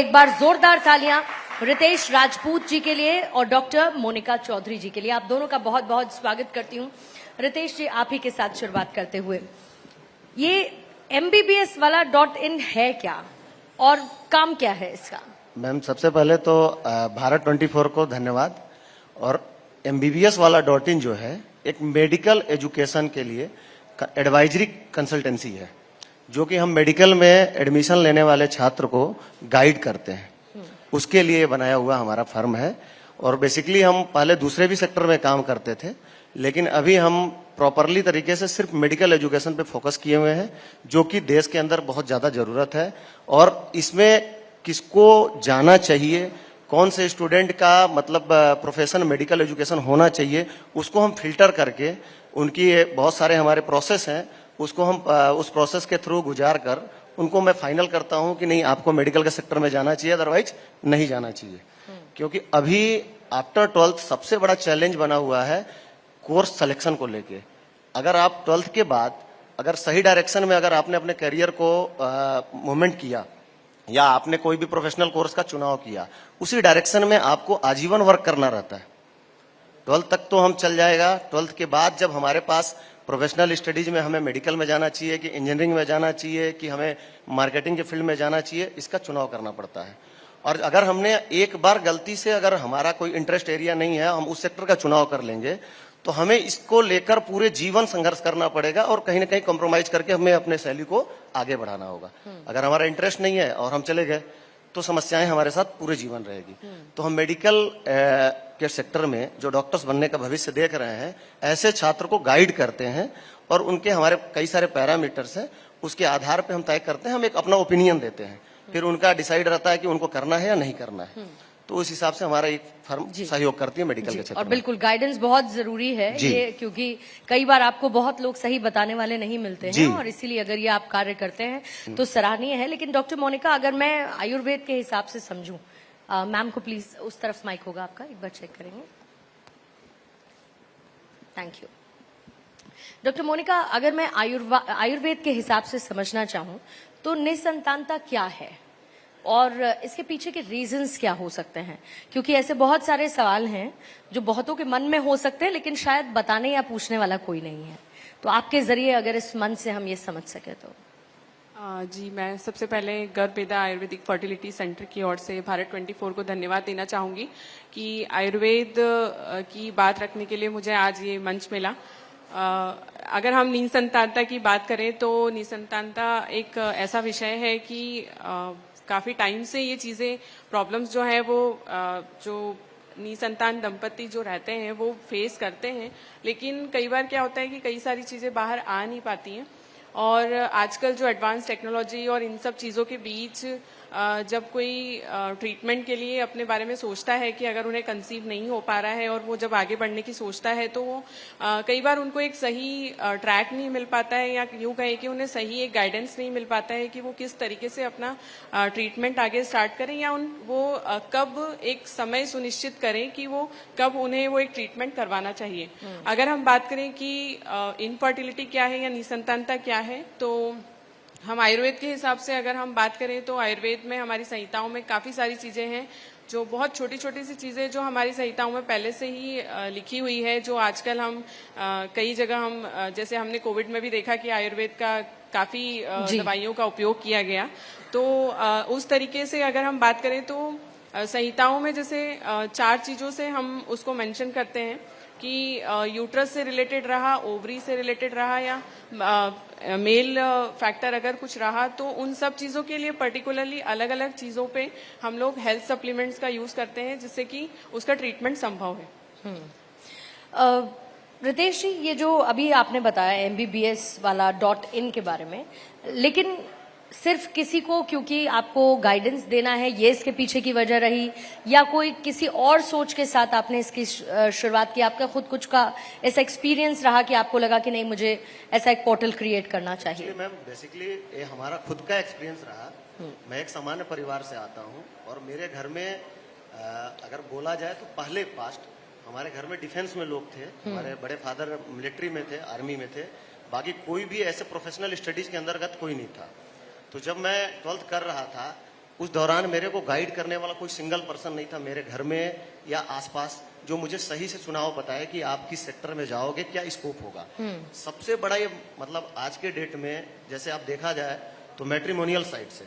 एक बार जोरदार तालियां रितेश राजपूत जी के लिए और डॉक्टर मोनिका चौधरी जी के लिए। आप दोनों का बहुत बहुत स्वागत करती हूं। रितेश जी, आप ही के साथ शुरुआत करते हुए, ये MBBS वाला .in है क्या और काम क्या है इसका? मैम, सबसे पहले तो भारत 24 को धन्यवाद। और MBBS वाला .in जो है एक मेडिकल एजुकेशन के लिए एडवाइजरी कंसल्टेंसी है, जो कि हम मेडिकल में एडमिशन लेने वाले छात्र को गाइड करते हैं। उसके लिए बनाया हुआ हमारा फर्म है। और बेसिकली हम पहले दूसरे भी सेक्टर में काम करते थे, लेकिन अभी हम प्रॉपरली तरीके से सिर्फ मेडिकल एजुकेशन पे फोकस किए हुए हैं, जो कि देश के अंदर बहुत ज्यादा जरूरत है। और इसमें किसको जाना चाहिए, कौन से स्टूडेंट का मतलब प्रोफेशन मेडिकल एजुकेशन होना चाहिए, उसको हम फिल्टर करके उनकी बहुत सारे हमारे प्रोसेस हैं, उसको हम उस प्रोसेस के थ्रू गुजार कर उनको मैं फाइनल करता हूं कि नहीं, आपको मेडिकल के सेक्टर में जाना चाहिए, अदरवाइज नहीं जाना चाहिए। क्योंकि अभी आफ्टर 12th सबसे बड़ा चैलेंज बना हुआ है कोर्स सिलेक्शन को लेके। अगर आप 12th के बाद अगर सही डायरेक्शन में अगर आपने अपने करियर को मूवमेंट किया या आपने कोई भी प्रोफेशनल कोर्स का चुनाव किया, उसी डायरेक्शन में आपको आजीवन वर्क करना रहता है। 12th तक तो हम चल जाएगा। 12th के बाद जब हमारे पास प्रोफेशनल स्टडीज में हमें मेडिकल में जाना चाहिए कि इंजीनियरिंग में जाना चाहिए कि हमें मार्केटिंग के फील्ड में जाना चाहिए, इसका चुनाव करना पड़ता है। और अगर हमने एक बार गलती से अगर हमारा कोई इंटरेस्ट एरिया नहीं है, हम उस सेक्टर का चुनाव कर लेंगे, तो हमें इसको लेकर पूरे जीवन संघर्ष करना पड़ेगा और कहीं ना कहीं कॉम्प्रोमाइज करके हमें अपने शैली को आगे बढ़ाना होगा। अगर हमारा इंटरेस्ट नहीं है और हम चले गए तो समस्याएं हमारे साथ पूरे जीवन रहेगी। तो हम मेडिकल के सेक्टर में जो डॉक्टर्स बनने का भविष्य देख रहे हैं, ऐसे छात्र को गाइड करते हैं और उनके हमारे कई सारे पैरामीटर्स हैं, उसके आधार पे हम तय करते हैं, हम एक अपना ओपिनियन देते हैं, फिर उनका डिसाइड रहता है कि उनको करना है या नहीं करना है। तो उस हिसाब से हमारा एक फर्म सहयोग करती है मेडिकल के क्षेत्र में। और बिल्कुल गाइडेंस बहुत जरूरी है ये, क्योंकि कई बार आपको बहुत लोग सही बताने वाले नहीं मिलते हैं, और इसीलिए अगर ये आप कार्य करते हैं तो सराहनीय है। लेकिन डॉक्टर मोनिका, अगर मैं आयुर्वेद के हिसाब से समझूं, मैम को प्लीज उस तरफ माइक होगा आपका, एक बार चेक करेंगे। Thank you. डॉक्टर मोनिका, अगर मैं आयुर्वेद के हिसाब से समझना चाहूं तो निसंतानता क्या है और इसके पीछे के रीजंस क्या हो सकते हैं? क्योंकि ऐसे बहुत सारे सवाल हैं जो बहुतों के मन में हो सकते हैं, लेकिन शायद बताने या पूछने वाला कोई नहीं है। तो आपके जरिए अगर इस मन से हम ये समझ सके तो। जी, मैं सबसे पहले गर्भवेदा आयुर्वेदिक फर्टिलिटी सेंटर की ओर से भारत 24 को धन्यवाद देना चाहूँगी कि आयुर्वेद की बात रखने के लिए मुझे आज ये मंच मिला। अगर हम निसंतानता की बात करें तो निसंतानता एक ऐसा विषय है कि काफ़ी टाइम से ये चीज़ें प्रॉब्लम्स जो है वो जो निसंतान दंपति जो रहते हैं वो फेस करते हैं। लेकिन कई बार क्या होता है कि कई सारी चीज़ें बाहर आ नहीं पाती हैं, और आजकल जो एडवांस टेक्नोलॉजी और इन सब चीज़ों के बीच जब कोई ट्रीटमेंट के लिए अपने बारे में सोचता है कि अगर उन्हें कंसीव नहीं हो पा रहा है और वो जब आगे बढ़ने की सोचता है, तो वो कई बार उनको एक सही ट्रैक नहीं मिल पाता है, या यूँ कहें कि उन्हें सही एक गाइडेंस नहीं मिल पाता है कि वो किस तरीके से अपना ट्रीटमेंट आगे स्टार्ट करें, या वो कब एक समय सुनिश्चित करें कि वो कब उन्हें वो एक ट्रीटमेंट करवाना चाहिए। अगर हम बात करें कि इनफर्टिलिटी क्या है या निसंतानता क्या है, तो हम आयुर्वेद के हिसाब से अगर हम बात करें तो आयुर्वेद में हमारी संहिताओं में काफ़ी सारी चीज़ें हैं, जो बहुत छोटी छोटी सी चीज़ें जो हमारी संहिताओं में पहले से ही लिखी हुई है, जो आजकल हम कई जगह हम जैसे हमने कोविड में भी देखा कि आयुर्वेद का काफ़ी दवाइयों का उपयोग किया गया। तो उस तरीके से अगर हम बात करें तो संहिताओं में जैसे 4 चीज़ों से हम उसको मेंशन करते हैं कि यूट्रस से रिलेटेड रहा, ओवरी से रिलेटेड रहा, या मेल फैक्टर अगर कुछ रहा, तो उन सब चीज़ों के लिए पर्टिकुलरली अलग अलग चीज़ों पे हम लोग हेल्थ सप्लीमेंट्स का यूज़ करते हैं, जिससे कि उसका ट्रीटमेंट संभव है। रितेश जी, ये जो अभी आपने बताया MBBS वाला .in के बारे में, लेकिन सिर्फ किसी को क्योंकि आपको गाइडेंस देना है, ये इसके पीछे की वजह रही, या कोई किसी और सोच के साथ आपने इसकी शुरुआत की? आपका खुद कुछ का ऐसा एक्सपीरियंस रहा कि आपको लगा कि नहीं, मुझे ऐसा एक पोर्टल क्रिएट करना चाहिए? मैम, बेसिकली ये हमारा खुद का एक्सपीरियंस रहा। मैं एक सामान्य परिवार से आता हूँ, और मेरे घर में अगर बोला जाए तो पहले पास्ट हमारे घर में डिफेंस में लोग थे। हमारे बड़े फादर मिलिट्री में थे, आर्मी में थे, बाकी कोई भी ऐसे प्रोफेशनल स्टडीज के अंतर्गत कोई नहीं था। तो जब मैं 12th कर रहा था, उस दौरान मेरे को गाइड करने वाला कोई सिंगल पर्सन नहीं था मेरे घर में या आसपास जो मुझे सही से चुनाव बताए कि आप किस सेक्टर में जाओगे, क्या स्कोप होगा। सबसे बड़ा ये मतलब आज के डेट में जैसे आप देखा जाए तो मैट्रिमोनियल साइड से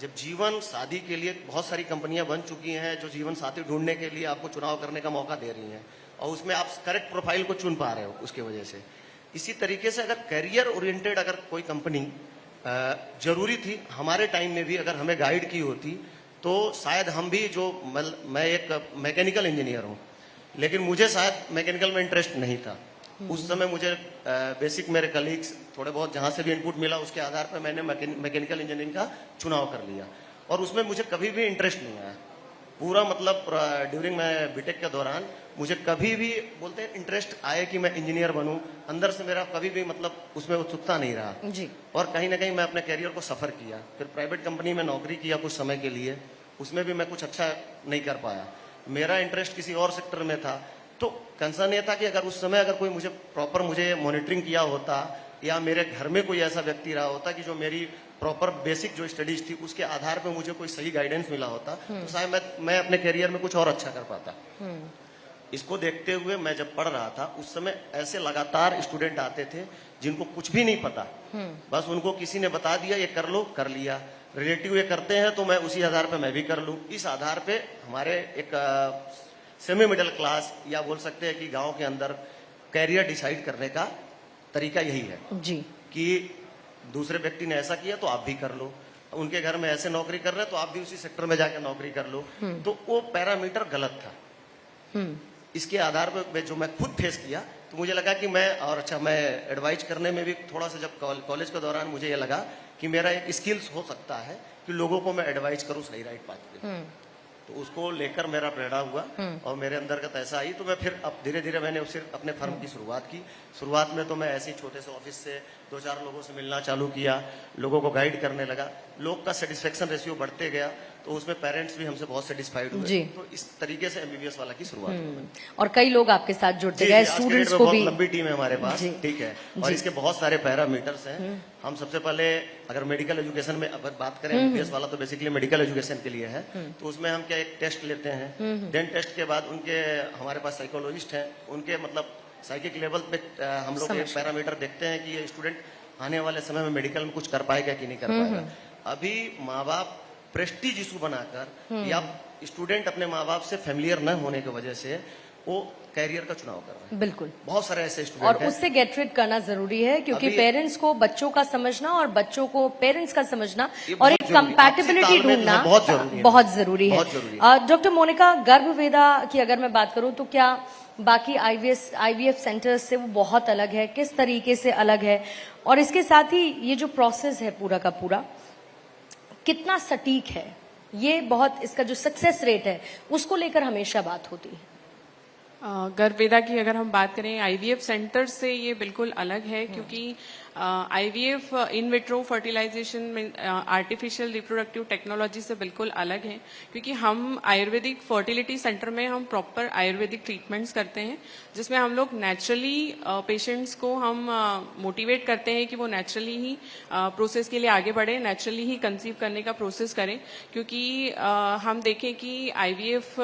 जब जीवन शादी के लिए बहुत सारी कंपनियां बन चुकी हैं जो जीवन साथी ढूंढने के लिए आपको चुनाव करने का मौका दे रही हैं और उसमें आप करेक्ट प्रोफाइल को चुन पा रहे हो उसके वजह से। इसी तरीके से अगर करियर ओरिएंटेड अगर कोई कंपनी जरूरी थी हमारे टाइम में भी अगर हमें गाइड की होती तो शायद हम भी जो मैं एक मैकेनिकल इंजीनियर हूँ लेकिन मुझे शायद मैकेनिकल में इंटरेस्ट नहीं था। उस समय मुझे बेसिक मेरे कलीग्स थोड़े बहुत जहां से भी इनपुट मिला उसके आधार पर मैंने मैकेनिकल इंजीनियरिंग का चुनाव कर लिया और उसमें मुझे कभी भी इंटरेस्ट नहीं आया। पूरा मतलब ड्यूरिंग मैं बीटेक के दौरान मुझे कभी भी बोलते हैं इंटरेस्ट आए कि मैं इंजीनियर बनूं, अंदर से मेरा कभी भी मतलब उसमें उत्सुकता नहीं रहा जी। और कहीं ना कहीं मैं अपने कैरियर को सफर किया। फिर प्राइवेट कंपनी में नौकरी किया कुछ समय के लिए, उसमें भी मैं कुछ अच्छा नहीं कर पाया। मेरा इंटरेस्ट किसी और सेक्टर में था। तो कंसर्न ये था कि अगर उस समय अगर कोई मुझे प्रॉपर मुझे मॉनिटरिंग किया होता या मेरे घर में कोई ऐसा व्यक्ति रहा होता कि जो मेरी प्रॉपर बेसिक जो स्टडीज थी उसके आधार पे मुझे कोई सही गाइडेंस मिला होता तो शायद मैं अपने करियर में कुछ और अच्छा कर पाता। इसको देखते हुए मैं जब पढ़ रहा था उस समय ऐसे लगातार स्टूडेंट आते थे जिनको कुछ भी नहीं पता, बस उनको किसी ने बता दिया ये कर लो, कर लिया। रिलेटिव ये करते हैं तो मैं उसी आधार पे मैं भी कर लूं। इस आधार पे हमारे एक सेमी मिडिल क्लास या बोल सकते हैं कि गांव के अंदर कैरियर डिसाइड करने का तरीका यही है जी कि दूसरे व्यक्ति ने ऐसा किया तो आप भी कर लो, उनके घर में ऐसे नौकरी कर रहे हैं तो आप भी उसी सेक्टर में जाकर नौकरी कर लो। तो वो पैरामीटर गलत था। इसके आधार पर जो मैं खुद फेस किया तो मुझे लगा कि मैं और अच्छा मैं एडवाइज करने में भी थोड़ा सा जब कॉलेज के दौरान मुझे ये लगा कि मेरा एक स्किल्स हो सकता है कि लोगों को मैं एडवाइज करूं सही राइट पाथ पे। तो उसको लेकर मेरा प्रेरणा हुआ और मेरे अंतर्गत ऐसा आई तो मैं फिर अब धीरे धीरे मैंने सिर्फ अपने फर्म की शुरुआत की। शुरुआत में तो मैं ऐसे ही छोटे से ऑफिस से 2-4 लोगों से मिलना चालू किया, लोगों को गाइड करने लगा, लोग का सेटिस्फेक्शन रेशियो बढ़ते गया तो उसमें पेरेंट्स भी हमसे बहुत सेटिस्फाइड हुए। तो इस तरीके से एमबीबीएस वाला की शुरुआत हुई और कई लोग आपके साथ जुड़ते गए, स्टूडेंट्स को भी। लंबी टीम है हमारे पास, ठीक है, और इसके बहुत सारे पैरामीटर्स हैं। हम सबसे पहले अगर मेडिकल एजुकेशन में अगर बात करें, एमबीबीएस वाला तो बेसिकली मेडिकल एजुकेशन के लिए है, तो उसमें हम क्या एक टेस्ट लेते हैं, देन टेस्ट के बाद उनके हमारे पास साइकोलॉजिस्ट हैं, उनके मतलब साइकिक लेवल पे हम लोग एक पैरामीटर देखते हैं कि ये स्टूडेंट आने वाले समय में मेडिकल में कुछ कर पाएगा कि नहीं कर पाएगा। अभी माँ बाप प्रेस्टीज इशू बनाकर या स्टूडेंट अपने माँ बाप से फेमिलियर न होने की वजह से वो कैरियर का चुनाव कर रहे हैं। बिल्कुल, बहुत सारे ऐसे स्टूडेंट और उससे गेट रिड करना जरूरी है क्योंकि पेरेंट्स को बच्चों का समझना और बच्चों को पेरेंट्स का समझना और एक कंपैटिबिलिटी ढूंढना बहुत जरूरी है। डॉक्टर मोनिका, गर्भवेदा की अगर मैं बात करूं तो क्या बाकी आईवीएफ सेंटर्स से वो बहुत अलग है? किस तरीके से अलग है? और इसके साथ ही ये जो प्रोसेस है पूरा का पूरा कितना सटीक है? ये बहुत इसका जो सक्सेस रेट है उसको लेकर हमेशा बात होती है। गर्भवेदा की अगर हम बात करें आईवीएफ सेंटर से ये बिल्कुल अलग है क्योंकि आईवीएफ इन विट्रो फर्टिलाइजेशन में आर्टिफिशियल रिप्रोडक्टिव टेक्नोलॉजी से बिल्कुल अलग है क्योंकि हम आयुर्वेदिक फर्टिलिटी सेंटर में हम प्रॉपर आयुर्वेदिक ट्रीटमेंट्स करते हैं जिसमें हम लोग नेचुरली पेशेंट्स को हम मोटिवेट करते हैं कि वो नेचुरली ही प्रोसेस के लिए आगे बढ़े, नेचुरली ही कंसीव करने का प्रोसेस करें क्योंकि हम देखें कि आईवीएफ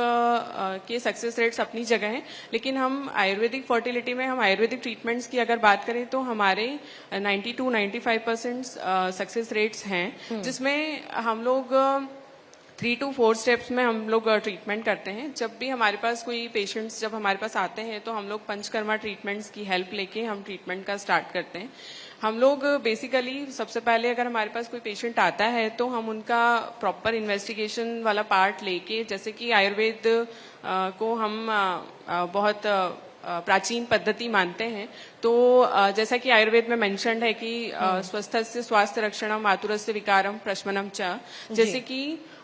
के सक्सेस रेट्स अपनी जगह हैं लेकिन हम आयुर्वेदिक फर्टिलिटी में हम आयुर्वेदिक ट्रीटमेंट्स की अगर बात करें तो हमारे 90-95% सक्सेस रेट्स हैं जिसमें हम लोग 3 to 4 स्टेप्स में हम लोग ट्रीटमेंट करते हैं। जब भी हमारे पास कोई पेशेंट्स जब हमारे पास आते हैं तो हम लोग पंचकर्मा ट्रीटमेंट्स की हेल्प लेके हम ट्रीटमेंट का स्टार्ट करते हैं। हम लोग बेसिकली सबसे पहले अगर हमारे पास कोई पेशेंट आता है तो हम उनका प्रॉपर इन्वेस्टिगेशन वाला पार्ट लेके, जैसे कि आयुर्वेद को हम बहुत प्राचीन पद्धति मानते हैं तो जैसा कि आयुर्वेद में मेंशन्ड है कि स्वस्थस्य स्वास्थ्य रक्षणम आतुरस्य विकारम प्रशमनम च, जैसे कि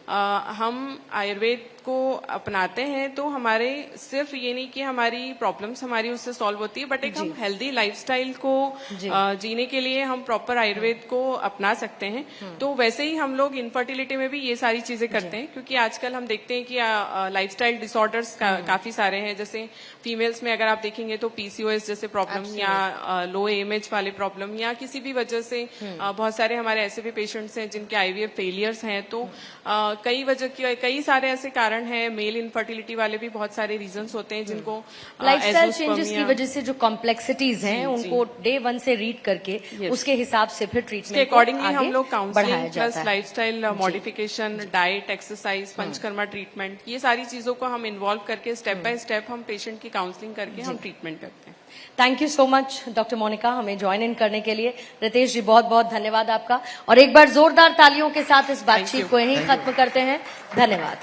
हम आयुर्वेद को अपनाते हैं तो हमारे सिर्फ ये नहीं कि हमारी प्रॉब्लम्स हमारी उससे सॉल्व होती है, बट एक हम हेल्दी लाइफस्टाइल को जीने के लिए हम प्रॉपर आयुर्वेद को अपना सकते हैं। तो वैसे ही हम लोग इनफर्टिलिटी में भी ये सारी चीजें करते हैं, क्योंकि आजकल हम देखते हैं कि लाइफस्टाइल डिसऑर्डर्स काफी सारे हैं। जैसे फीमेल्स में अगर आप देखेंगे तो पीसीओएस जैसे प्रॉब्लम या लो एमएच वाले प्रॉब्लम या किसी भी वजह से बहुत सारे हमारे ऐसे भी पेशेंट्स हैं जिनके आईवीएफ फेलियर्स हैं। तो कई सारे ऐसे कारण है। मेल इनफर्टिलिटी वाले भी बहुत सारे रीजंस होते हैं जिनको लाइफस्टाइल चेंजेस की वजह से जो कॉम्प्लेक्सिटीज हैं उनको डे 1 से रीड करके उसके हिसाब से फिर ट्रीटमेंट के अकॉर्डिंगली हम लोग counselling plus lifestyle modification, diet, exercise, Panchakarma treatment, ये सारी चीजों को हम इन्वॉल्व करके स्टेप बाय स्टेप हम पेशेंट की काउंसलिंग करके हम ट्रीटमेंट करते हैं। Thank you so much doctor Monica, हमें ज्वाइन इन करने के लिए। रितेश जी बहुत बहुत धन्यवाद आपका, और एक बार जोरदार तालियों के साथ इस बातचीत को यहीं खत्म करते हैं। धन्यवाद।